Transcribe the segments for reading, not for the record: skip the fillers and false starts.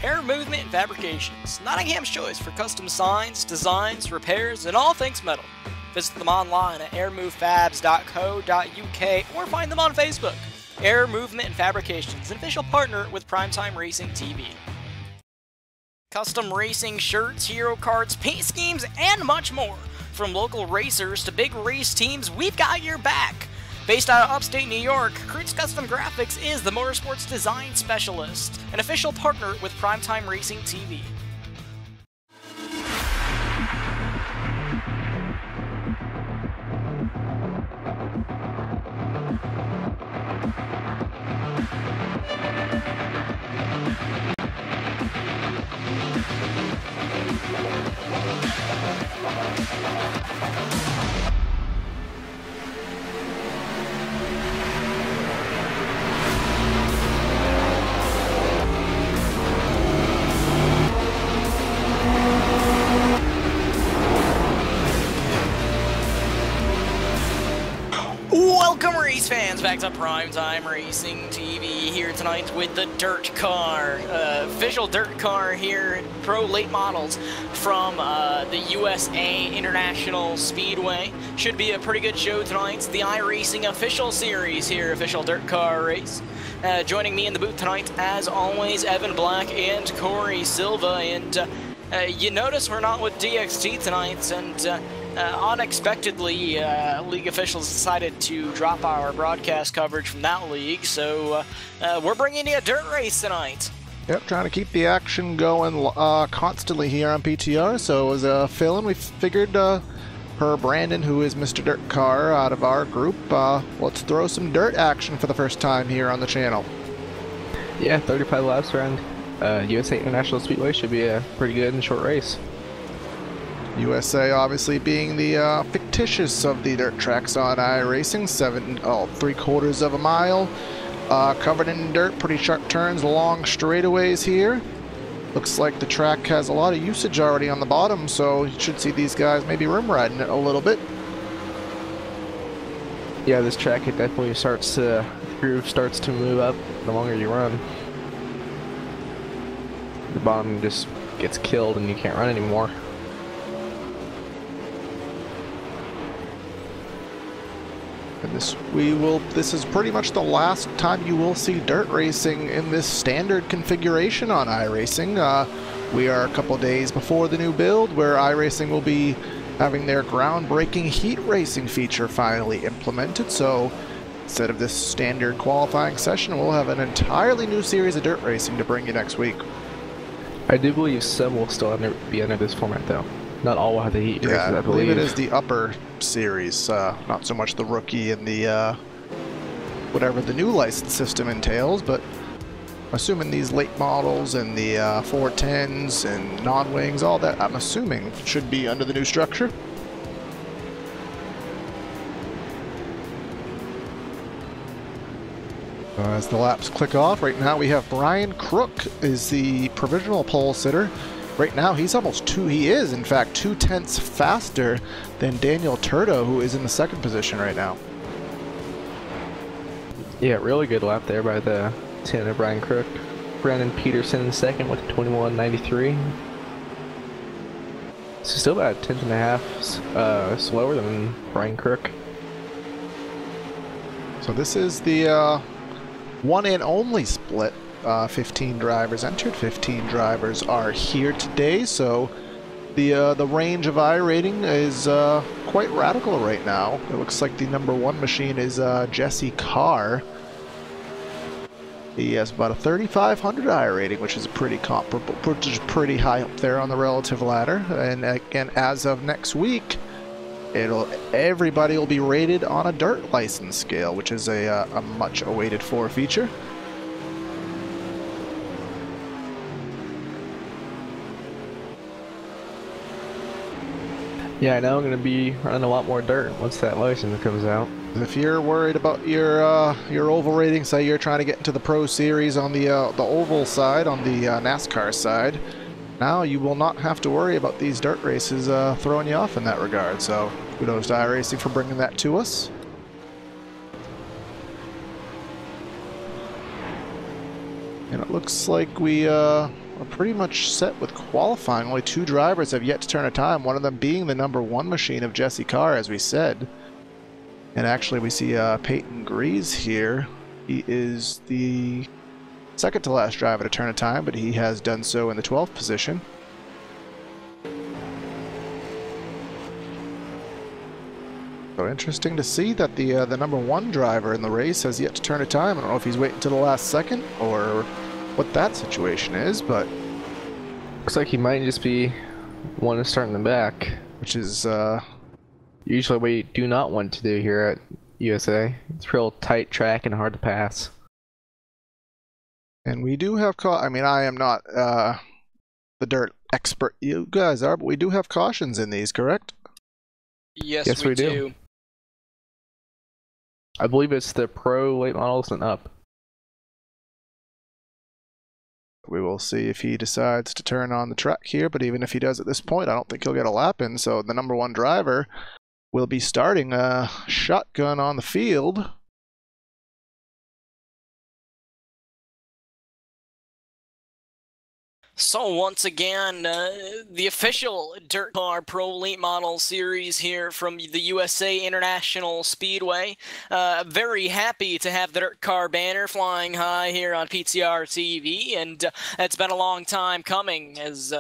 Air Movement Fabrications, Nottingham's choice for custom signs, designs, repairs, and all things metal. Visit them online at airmovefabs.co.uk or find them on Facebook. Air Movement Fabrications, an official partner with Primetime Racing TV. Custom racing shirts, hero cards, paint schemes, and much more. From local racers to big race teams, we've got your back. Based out of upstate New York, Krutz Custom Graphics is the motorsports design specialist, an official partner with Primetime Racing TV. Welcome race fans back to Primetime Racing TV here tonight with the DIRTcar, official DIRTcar here, pro late models from the USA International Speedway. Should be a pretty good show tonight. It's the iRacing official series here, official DIRTcar race. Joining me in the booth tonight, as always, Evan Black and Corey Silva. And you notice we're not with DXT tonight, and unexpectedly, league officials decided to drop our broadcast coverage from that league, so we're bringing you a dirt race tonight. Yep, trying to keep the action going constantly here on PTR, so as a fill-in, we figured per Brandon, who is Mr. DIRTcar out of our group, let's throw some dirt action for the first time here on the channel. Yeah, 35 laps around USA International Speedway should be a pretty good and short race. USA obviously being the fictitious of the dirt tracks on iRacing, 3/4 of a mile, covered in dirt, pretty sharp turns, long straightaways here. Looks like the track has a lot of usage already on the bottom, so you should see these guys maybe rim riding it a little bit. Yeah, this track, it definitely starts to, the groove starts to move up the longer you run. The bottom just gets killed and you can't run anymore. And this is pretty much the last time you will see dirt racing in this standard configuration on iRacing. We are a couple days before the new build, where iRacing will be having their groundbreaking heat racing feature finally implemented. So instead of this standard qualifying session, we'll have an entirely new series of dirt racing to bring you next week. I do believe some will still be under this format, though. Not all will have the heat races, I believe. It is the upper series, not so much the rookie and the whatever the new license system entails, but assuming these late models and the 410s and non-wings, all that, I'm assuming should be under the new structure. As the laps click off, right now we have Brian Crook is the provisional pole sitter. Right now, he is in fact 2/10 faster than Daniel Turdo, who is in the second position right now. Yeah, really good lap there by the 10 of Brian Crook. Brandon Peterson in second with 21.93. So still about a 10.5 slower than Brian Crook. So this is the one and only split. 15 drivers entered. 15 drivers are here today, so the range of iRating is quite radical right now. It looks like the #1 machine is Jesse Carr. He has about a 3,500 iRating, which is pretty comparable, which is pretty high up there on the relative ladder. And again, as of next week, everybody will be rated on a dirt license scale, which is a much awaited for feature. Yeah, I know I'm going to be running a lot more dirt once that license comes out. If you're worried about your oval rating, say you're trying to get into the Pro Series on the oval side, on the NASCAR side, now you will not have to worry about these dirt races throwing you off in that regard. So kudos to iRacing for bringing that to us. And it looks like we are pretty much set with qualifying. Only 2 drivers have yet to turn a time, one of them being the #1 machine of DIRTcar, as we said. And actually we see Peyton Grease here. He is the second to last driver to turn a time, but he has done so in the 12th position. So interesting to see that the #1 driver in the race has yet to turn a time. I don't know if he's waiting until the last second or what that situation is, but looks like he might just be one to start in the back, which is usually what we do not want to do here at USA. It's real tight track and hard to pass. And we do have I mean, I am not the dirt expert you guys are, but we do have cautions in these, correct? Yes, we do. I believe it's the pro late models and up. We will see if he decides to turn on the track here, but even if he does at this point, I don't think he'll get a lap in, so the #1 driver will be starting a shotgun on the field. So once again, the official DIRTcar Pro Late Model Series here from the USA International Speedway. Very happy to have the DIRTcar banner flying high here on PTR TV, and it's been a long time coming. As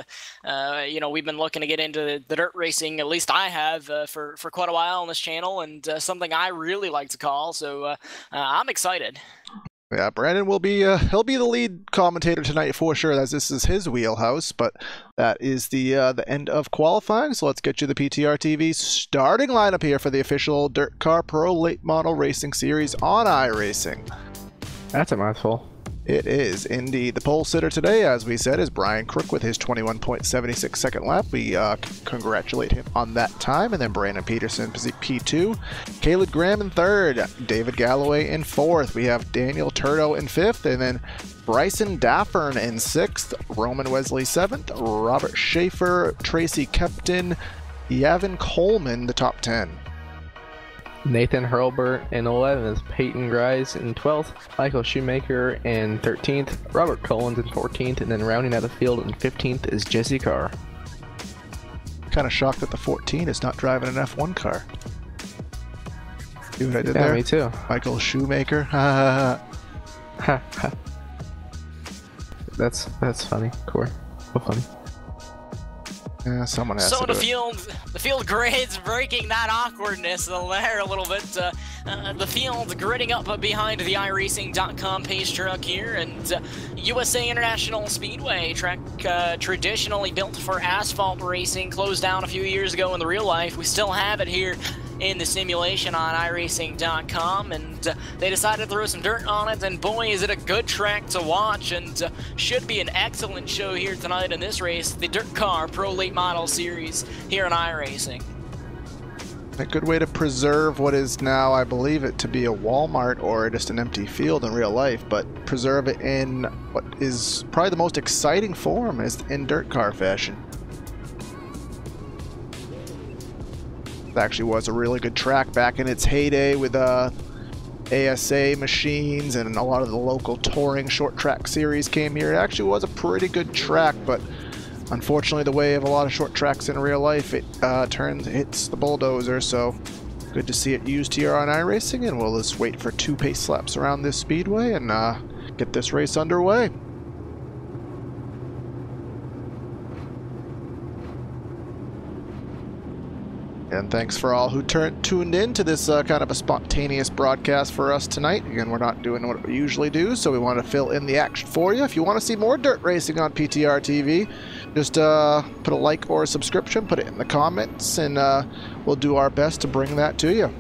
you know, we've been looking to get into the dirt racing. At least I have for quite a while on this channel, and something I really like to call. So I'm excited. Yeah, Brandon will be, he'll be the lead commentator tonight for sure, as this is his wheelhouse, but that is the end of qualifying, so let's get you the PTR TV starting lineup here for the official DIRTcar Pro Late Model Racing Series on iRacing. That's a mouthful. It is indeed. The pole sitter today, as we said, is Brian Crook with his 21.76 second lap. We congratulate him on that time. And then Brandon Peterson, P2. Caleb Graham in third. David Galloway in fourth. We have Daniel Turdo in fifth. And then Bryson Daffern in sixth. Roman Wesley seventh. Robert Schaefer, Tracy Kepton, Yavin Coleman, the top 10. Nathan Hurlburt in 11th, Peyton Grice in 12th, Michael Shoemaker in 13th, Robert Collins in 14th, and then rounding out the field in 15th is Jesse Carr. Kind of shocked that the 14 is not driving an F1 car. See what I did there? Me too. Michael Shoemaker. That's funny, Corey. So funny. Yeah, someone has so to the field grades breaking that awkwardness there a little bit. The field gridding up behind the iRacing.com page truck here, and USA International Speedway track traditionally built for asphalt racing, closed down a few years ago in the real life. We still have it here in the simulation on iRacing.com, and they decided to throw some dirt on it, and boy is it a good track to watch, and should be an excellent show here tonight in this race, the DIRTcar Pro Late Model Series here on iRacing. A good way to preserve what is now, I believe it to be a Walmart or just an empty field in real life, but preserve it in what is probably the most exciting form, is in DIRTcar fashion. It actually was a really good track back in its heyday with ASA machines, and a lot of the local touring short track series came here. It actually was a pretty good track, but unfortunately the way of a lot of short tracks in real life, it hits the bulldozer, so good to see it used here on iRacing, and we'll just wait for 2 pace laps around this speedway and get this race underway. And thanks for all who tuned in to this kind of a spontaneous broadcast for us tonight. Again, we're not doing what we usually do, so we want to fill in the action for you. If you want to see more dirt racing on PTR TV, just put a like or a subscription, put it in the comments, and we'll do our best to bring that to you.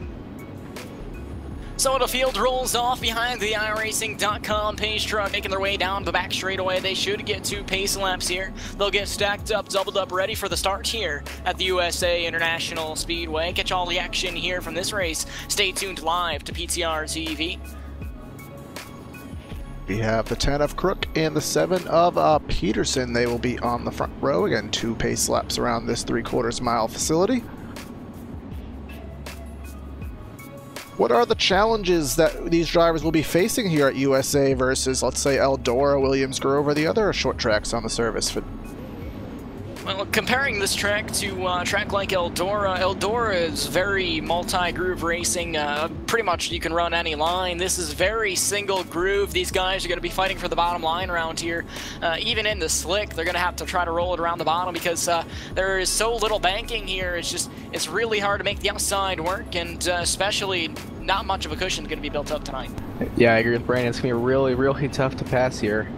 So the field rolls off behind the iRacing.com page truck, making their way down the back straightaway. They should get 2 pace laps here. They'll get stacked up, doubled up, ready for the start here at the USA International Speedway. Catch all the action here from this race. Stay tuned live to PTR TV. We have the 10 of Crook and the 7 of Peterson. They will be on the front row. Again, 2 pace laps around this 3/4 mile facility. What are the challenges that these drivers will be facing here at USA versus, let's say, Eldora, Williams Grove, or the other short tracks on the service? Well, comparing this track to a track like Eldora is very multi-groove racing. Pretty much you can run any line. This is very single groove. These guys are going to be fighting for the bottom line around here. Even in the slick, they're going to have to try to roll it around the bottom because there is so little banking here. It's really hard to make the outside work, and especially not much of a cushion is going to be built up tonight. Yeah, I agree with Brandon. It's going to be really tough to pass here.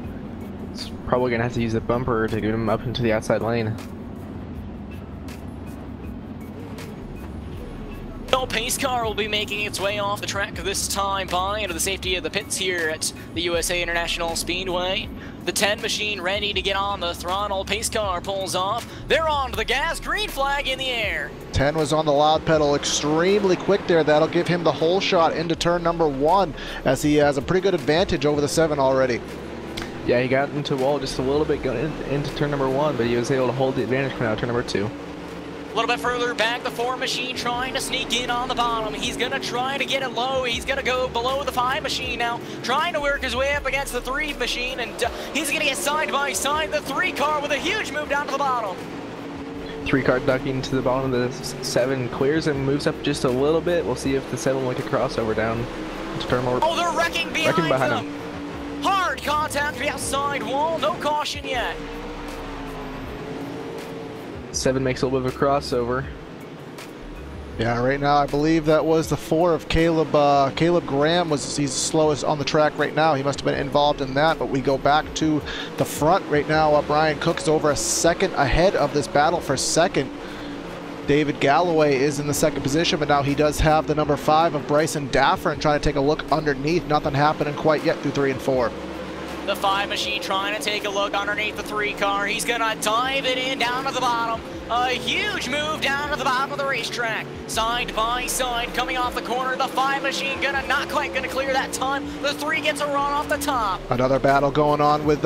It's probably going to have to use the bumper to get him up into the outside lane. The pace car will be making its way off the track this time by into the safety of the pits here at the USA International Speedway. The 10 machine ready to get on the throttle. Pace car pulls off. They're on the gas. Green flag in the air. 10 was on the loud pedal extremely quick there. That'll give him the whole shot into turn number 1 as he has a pretty good advantage over the 7 already. Yeah, he got into the wall just a little bit going into turn number 1, but he was able to hold the advantage coming out of turn number 2. A little bit further back, the 4 machine trying to sneak in on the bottom. He's going to try to get it low. He's going to go below the 5 machine now, trying to work his way up against the 3 machine, and he's going to get side by side. The 3 car with a huge move down to the bottom. 3 car ducking to the bottom. The 7 clears and moves up just a little bit. We'll see if the 7 will make a crossover down to turn more. Oh, they're wrecking behind them. Hard contact to the outside wall. No caution yet. 7 makes a little bit of a crossover. Yeah, right now I believe that was the 4 of Caleb. Caleb Graham he's slowest on the track right now. He must have been involved in that, but we go back to the front right now. Brian Cook's over a second ahead of this battle for second. David Galloway is in the second position, but now he does have the number 5 of Bryson Daffern trying to take a look underneath. Nothing happening quite yet through 3 and 4. The 5 machine trying to take a look underneath the 3 car. He's gonna dive it in down to the bottom. A huge move down to the bottom of the racetrack. Side by side coming off the corner. The 5 machine not quite gonna clear that time. The 3 gets a run off the top. Another battle going on with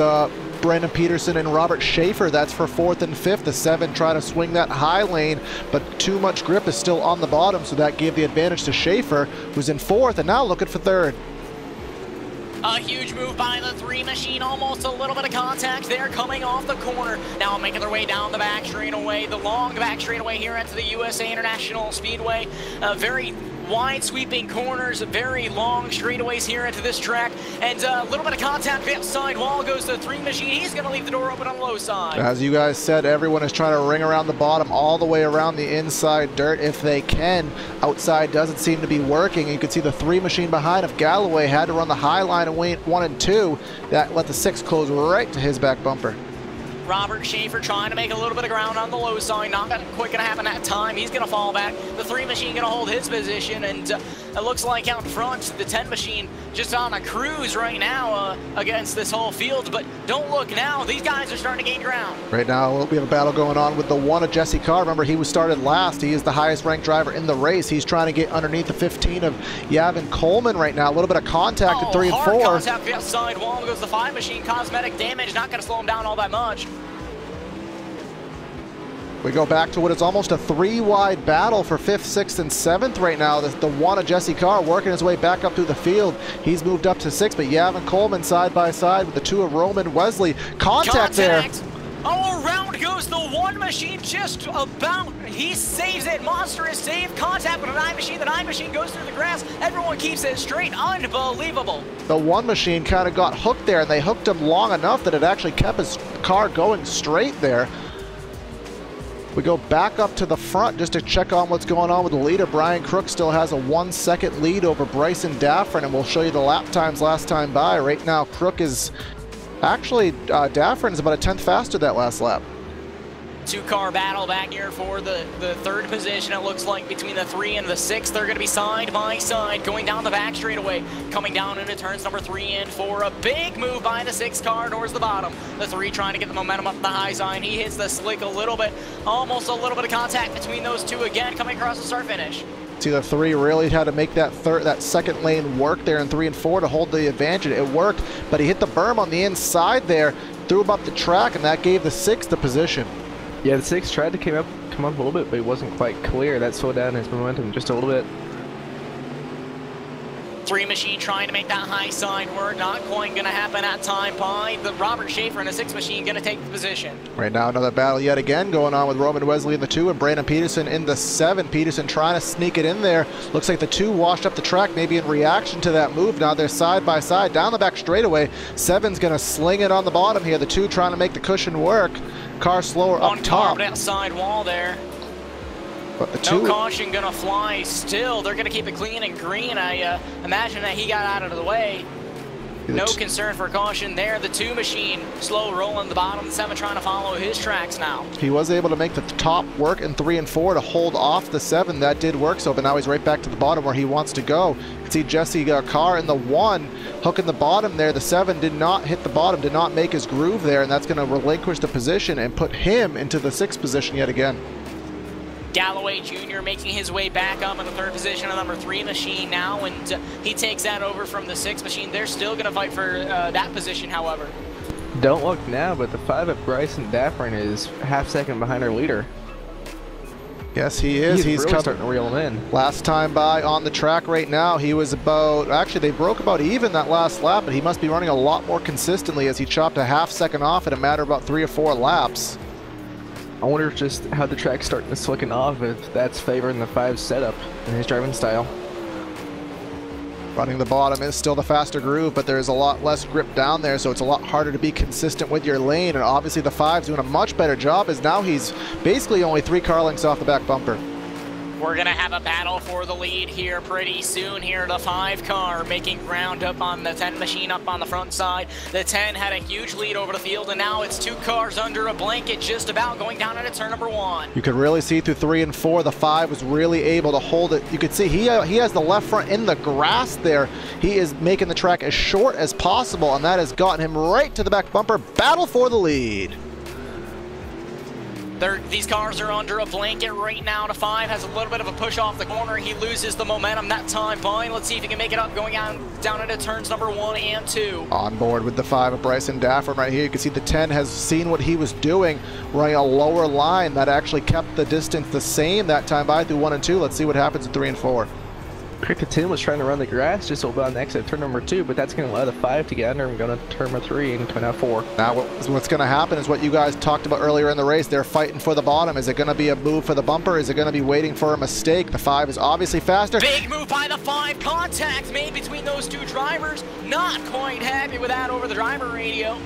Brandon Peterson and Robert Schaefer. That's for 4th and 5th. The 7 trying to swing that high lane, but too much grip is still on the bottom, so that gave the advantage to Schaefer, who's in 4th and now looking for 3rd. A huge move by the 3 machine, almost a little bit of contact there coming off the corner. Now making their way down the back straightaway, the long back straightaway here at the USA International Speedway. Very wide sweeping corners, very long straightaways here into this track, and a little bit of contact the outside wall goes to the 3 machine. He's going to leave the door open on the low side. As you guys said, everyone is trying to ring around the bottom all the way around the inside dirt if they can. Outside doesn't seem to be working. You can see the 3 machine behind of Galloway had to run the high line and wait 1 and 2. That let the 6 close right to his back bumper. Robert Schaefer trying to make a little bit of ground on the low side. Not quite going to happen that time. He's going to fall back. The 3 machine going to hold his position, and it looks like out front, the 10 machine just on a cruise right now against this whole field. But don't look now. These guys are starting to gain ground. Right now, we have a battle going on with the 1 of Jesse Carr. Remember, he was started last. He is the highest ranked driver in the race. He's trying to get underneath the 15 of Yavin Coleman right now. A little bit of contact at 3 and 4. Hard contact the outside wall goes the 5 machine. Cosmetic damage, not going to slow him down all that much. We go back to what is almost a 3-wide battle for 5th, 6th, and 7th right now. The 1 of Jesse Carr working his way back up through the field. He's moved up to 6th, but Yavin Coleman side by side with the 2 of Roman Wesley. Contact there. Oh, around goes the 1 machine just about. He saves it. Monstrous save. Contact with the 9 machine. The 9 machine goes through the grass. Everyone keeps it straight. Unbelievable. The 1 machine kind of got hooked there, and they hooked him long enough that it actually kept his car going straight there. We go back up to the front just to check on what's going on with the leader. Brian Crook still has a 1-second lead over Bryson Daffern, and we'll show you the lap times last time by. Right now, Crook is actually, Daffern is about a 10th faster that last lap. 2-car battle back here for the 3rd position. It looks like between the 3 and the 6, they're going to be side by side, going down the back straightaway, coming down into turns number 3 and 4. A big move by the 6 car towards the bottom. The 3 trying to get the momentum up the high side. He hits the slick a little bit, almost a little bit of contact between those 2 again, coming across the start finish. See, the 3 really had to make that 2nd lane work there in 3 and 4 to hold the advantage. It worked, but he hit the berm on the inside there, threw him up the track, and that gave the 6 the position. Yeah, the 6 tried to come up a little bit, but he wasn't quite clear. That slowed down his momentum just a little bit. 3 Machine trying to make that high side work, not quite going to happen at time by the Robert Schaefer and the 6 Machine going to take the position. Right now another battle yet again going on with Roman Wesley in the 2 and Brandon Peterson in the 7. Peterson trying to sneak it in there. Looks like the 2 washed up the track maybe in reaction to that move. Now they're side by side down the back straightaway. 7's going to sling it on the bottom here. The 2 trying to make the cushion work. Car slower up top. On that side wall there. But the 2, no caution gonna fly still. They're gonna keep it clean and green. I imagine that he got out of the way. No concern for caution there. The 2 Machine slow rolling the bottom. The 7 trying to follow his tracks now. He was able to make the top work in 3 and 4 to hold off the 7. That did work so, but now he's right back to the bottom where he wants to go. You can see Jesse Carr in the 1 hooking the bottom there. The 7 did not hit the bottom, did not make his groove there, and that's going to relinquish the position and put him into the 6th position yet again. Galloway Jr. making his way back up in the 3rd position, a number 3 Machine now, and he takes that over from the 6 Machine. They're still going to fight for that position, however. Don't look now, but the 5 of Bryson Daffrin is half second behind our leader. Yes, he is. He's really starting to reel him in. Last time by on the track right now, he was about, actually they broke about even that last lap, but he must be running a lot more consistently as he chopped a half second off in a matter of about 3 or 4 laps. I wonder just how the track's starting to slicken off, if that's favoring the 5's setup and his driving style. Running the bottom is still the faster groove, but there's a lot less grip down there, so it's a lot harder to be consistent with your lane, and obviously the 5's doing a much better job as now he's basically only 3 car lengths off the back bumper. We're going to have a battle for the lead here pretty soon here. The 5 car making ground up on the 10 Machine up on the front side. The 10 had a huge lead over the field, and now it's 2 cars under a blanket just about going down into turn number 1. You could really see through 3 and 4, the 5 was really able to hold it. You could see he has the left front in the grass there. He is making the track as short as possible, and that has gotten him right to the back bumper. Battle for the lead. These cars are under a blanket right now. The 5 has a little bit of a push off the corner. He loses the momentum that time. Fine. Let's see if he can make it up going down into turns number 1 and 2. On board with the 5 of Bryson Daffrin right here. You can see the 10 has seen what he was doing, running a lower line that actually kept the distance the same that time by through 1 and 2. Let's see what happens in 3 and 4. Cricket 10 was trying to run the grass just about the exit turn number 2, but that's going to allow the 5 to get under him going to turn number 3 and turn out 4. Now what's going to happen is what you guys talked about earlier in the race. They're fighting for the bottom. Is it going to be a move for the bumper? Is it going to be waiting for a mistake? The 5 is obviously faster. Big move by the 5. Contact made between those 2 drivers. Not quite happy with that over the driver radio.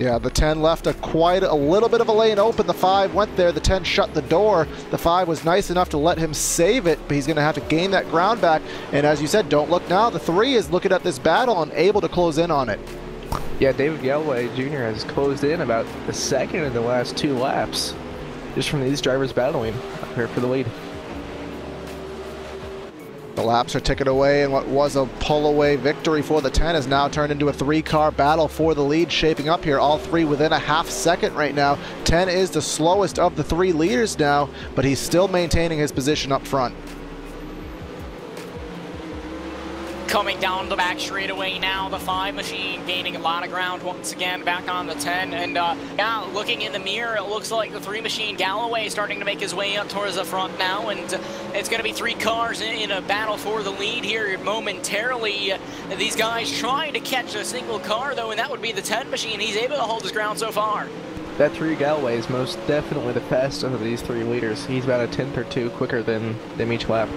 Yeah, the 10 left quite a little bit of a lane open. The 5 went there. The 10 shut the door. The 5 was nice enough to let him save it, but he's going to have to gain that ground back. And as you said, don't look now. The 3 is looking at this battle and able to close in on it. Yeah, David Galloway Jr. has closed in about the second in the last 2 laps, just from these drivers battling up here for the lead. The laps are ticking away, and what was a pull-away victory for the 10 has now turned into a 3-car battle for the lead, shaping up here. All 3 within a half second right now. 10 is the slowest of the 3 leaders now, but he's still maintaining his position up front. Coming down the back straightaway now, the 5 Machine gaining a lot of ground once again back on the 10. And yeah, looking in the mirror, it looks like the 3 Machine Galloway starting to make his way up towards the front now. And it's going to be 3 cars in a battle for the lead here momentarily. These guys trying to catch a single car though, and that would be the 10 Machine. He's able to hold his ground so far. That 3 Galloway is most definitely the fastest of these 3 leaders. He's about a 10th or 2 quicker than them each lap.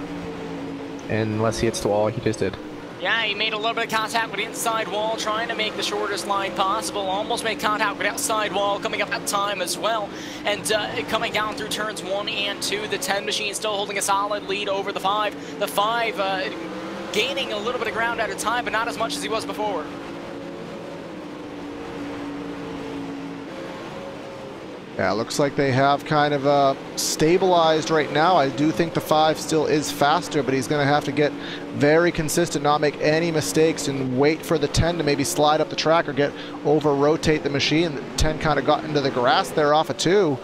And unless he hits the wall, he just did. Yeah, he made a little bit of contact with the inside wall, trying to make the shortest line possible. Almost made contact with the outside wall, coming up that time as well. And coming down through turns 1 and 2, the 10 Machine still holding a solid lead over the 5. The 5 gaining a little bit of ground at a time, but not as much as he was before. Yeah, looks like they have kind of stabilized right now. I do think the 5 still is faster, but he's going to have to get very consistent, not make any mistakes, and wait for the 10 to maybe slide up the track or get over-rotate the machine. The 10 kind of got into the grass there off of 2,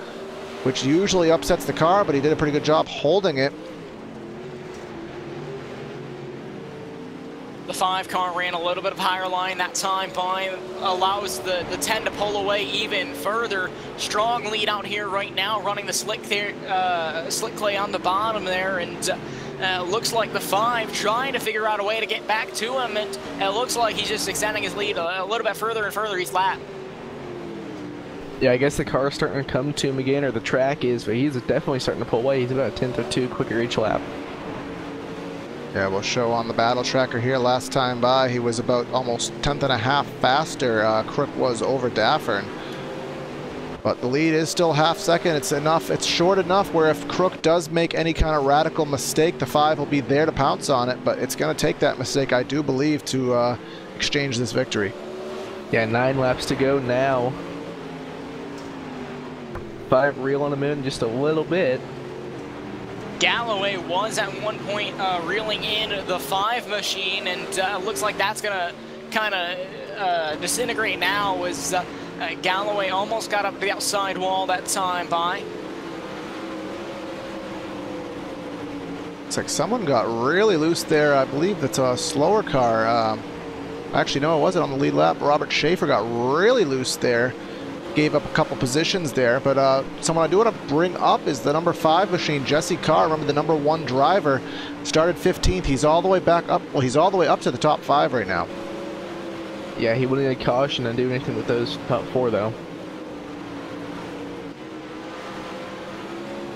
which usually upsets the car, but he did a pretty good job holding it. The 5 car ran a little bit of higher line that time by, allows the 10 to pull away even further. Strong lead out here right now, running the slick clay on the bottom there, and Looks like the 5 trying to figure out a way to get back to him, and it looks like he's just extending his lead a little bit further and further each lap. Yeah, I guess the car's starting to come to him again, or the track is, but he's definitely starting to pull away. He's about a tenth or two quicker each lap. Yeah, we'll show on the battle tracker here. Last time by, he was about almost 1/10.5 faster. Crook was over Daffern. But the lead is still half second. It's enough. It's short enough where if Crook does make any kind of radical mistake, the 5 will be there to pounce on it. But it's going to take that mistake, I do believe, to exchange this victory. Yeah, 9 laps to go now. 5 reeling him in just a little bit. Galloway was at one point reeling in the 5 machine, and looks like that's going to kind of disintegrate now as Galloway almost got up the outside wall that time by. It's like someone got really loose there. I believe it's a slower car. Actually, no, it wasn't on the lead lap. Robert Schaefer got really loose there. Gave up a couple positions there, but someone I do want to bring up is the number 5 machine, Jesse Carr. Remember, the number 1 driver started 15th. He's all the way back up. Well, he's all the way up to the top 5 right now. Yeah, he wouldn't need a caution and do anything with those top 4 though.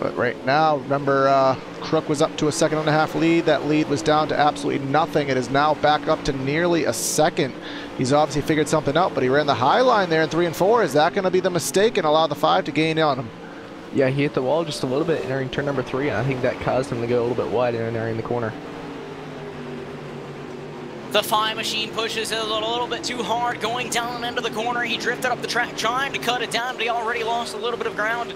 But right now, remember, Crook was up to a 1.5 lead. That lead was down to absolutely nothing. It is now back up to nearly a second. He's obviously figured something out, but he ran the high line there in 3 and 4. Is that going to be the mistake and allow the 5 to gain on him? Yeah, he hit the wall just a little bit entering turn number 3, and I think that caused him to go a little bit wide entering the corner. The 5 machine pushes it a little bit too hard going down into the corner. He drifted up the track trying to cut it down, but he already lost a little bit of ground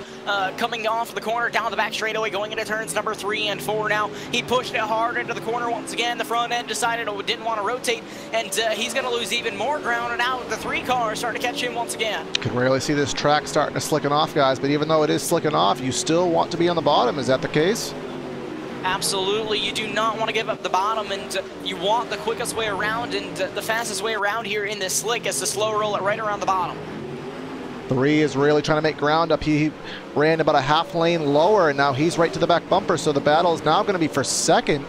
coming off the corner down the back straightaway going into turns number 3 and 4 now. He pushed it hard into the corner once again. The front end decided it didn't want to rotate, and he's going to lose even more ground, and now the 3 cars starting to catch him once again. Can really see this track starting to slicken off, guys, but even though it is slicking off, you still want to be on the bottom. Is that the case? Absolutely, you do not want to give up the bottom, and you want the quickest way around, and the fastest way around here in this slick is to slow roll it right around the bottom. 3 is really trying to make ground up. He ran about a half lane lower, and now he's right to the back bumper, so the battle is now going to be for second.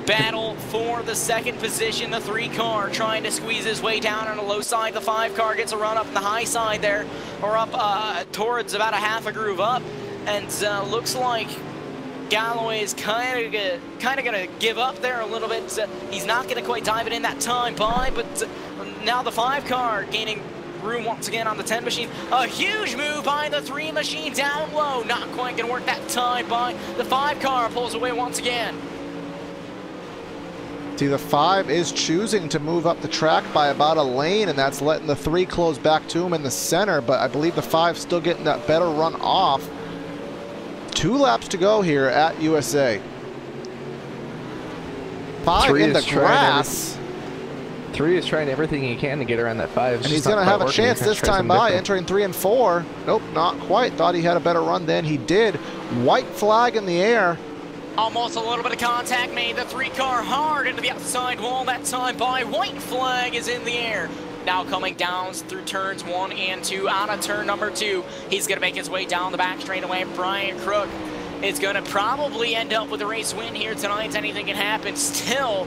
Battle for the second position. The 3 car trying to squeeze his way down on the low side. The 5 car gets a run up in the high side there, or up towards about a half a groove up. And looks like Galloway is kind of going to give up there a little bit. He's not going to quite dive it in that time by, but now the 5 car gaining room once again on the 10 machine. A huge move by the 3 machine down low. Not quite going to work that time by. The 5 car pulls away once again. See, the 5 is choosing to move up the track by about a lane, and that's letting the 3 close back to him in the center, but I believe the 5 still getting that better run off. 2 laps to go here at USA. 5 in the grass. 3 is trying everything he can to get around that 5. And he's going to have a chance this time by, entering 3 and 4. Nope, not quite. Thought he had a better run than he did. White flag in the air. Almost a little bit of contact made. The 3 car hard into the outside wall that time by. White flag is in the air. Now coming down through turns 1 and 2, out of turn number 2. He's going to make his way down the back straightaway. Brian Crook is going to probably end up with a race win here tonight. Anything can happen still,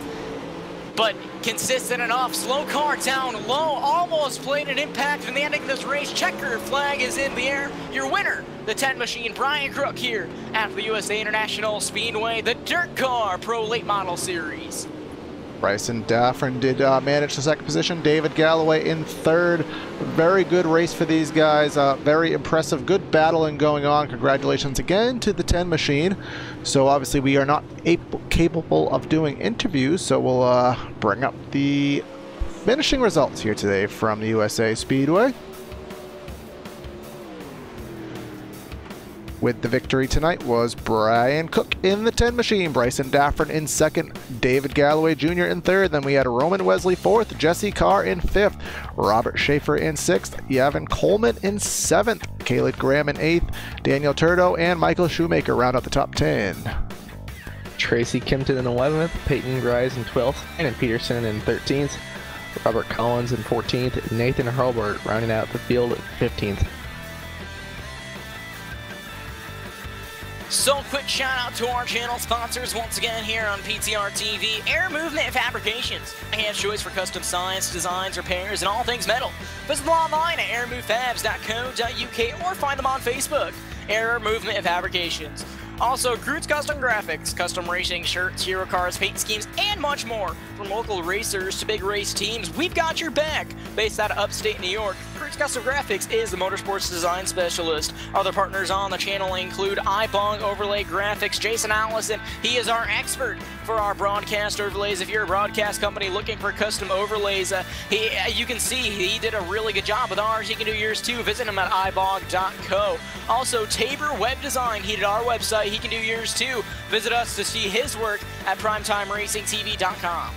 but consistent enough. Slow car down low, almost played an impact in the ending of this race. Checker flag is in the air. Your winner, the 10 machine, Brian Crook, here at the USA International Speedway, the DIRTcar Pro Late Model Series. Bryson Daffern did manage the second position. David Galloway in third. Very good race for these guys. Very impressive. Good battling going on. Congratulations again to the 10 machine. So obviously we are not capable of doing interviews, so we'll bring up the finishing results here today from the USA Speedway. With the victory tonight was Brian Cook in the 10 machine, Bryson Daffern in second, David Galloway Jr. in third. Then we had Roman Wesley fourth, Jesse Carr in fifth, Robert Schaefer in sixth, Yavin Coleman in seventh, Caleb Graham in eighth, Daniel Turdo and Michael Shoemaker round out the top 10. Tracy Kimpton in 11th, Peyton Grice in 12th, and Peterson in 13th, Robert Collins in 14th, Nathan Hurlburt rounding out the field at 15th. So quick shout out to our channel sponsors once again here on PTR TV, Air Movement Fabrications. A hand's choice for custom science, designs, repairs, and all things metal. Visit them online at airmovefabs.co.uk or find them on Facebook. Air Movement Fabrications. Also, Krutz Custom Graphics, custom racing shirts, hero cars, paint schemes, and much more. From local racers to big race teams, we've got your back. Based out of upstate New York, Krutz Custom Graphics is the motorsports design specialist. Other partners on the channel include iBog Overlay Graphics, Jason Allison. He is our expert for our broadcast overlays. If you're a broadcast company looking for custom overlays, you can see he did a really good job with ours. You can do yours too. Visit him at ibog.co. Also, Tabor Web Design, he did our website. He can do yours too. Visit us to see his work at PrimetimeRacingTV.com.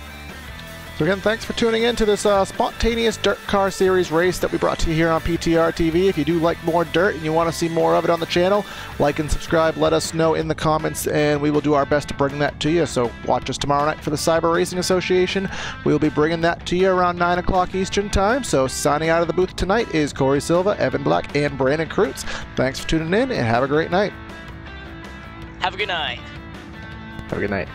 So again, thanks for tuning in to this spontaneous dirt car series race that we brought to you here on PTR TV. If you do like more dirt and you want to see more of it on the channel, like and subscribe, let us know in the comments, and we will do our best to bring that to you. So watch us tomorrow night for the Cyber Racing Association. We'll be bringing that to you around 9 o'clock Eastern Time. So signing out of the booth tonight is Corey Silva, Evan Black, and Brandon Krutz. Thanks for tuning in, and have a great night. Have a good night. Have a good night.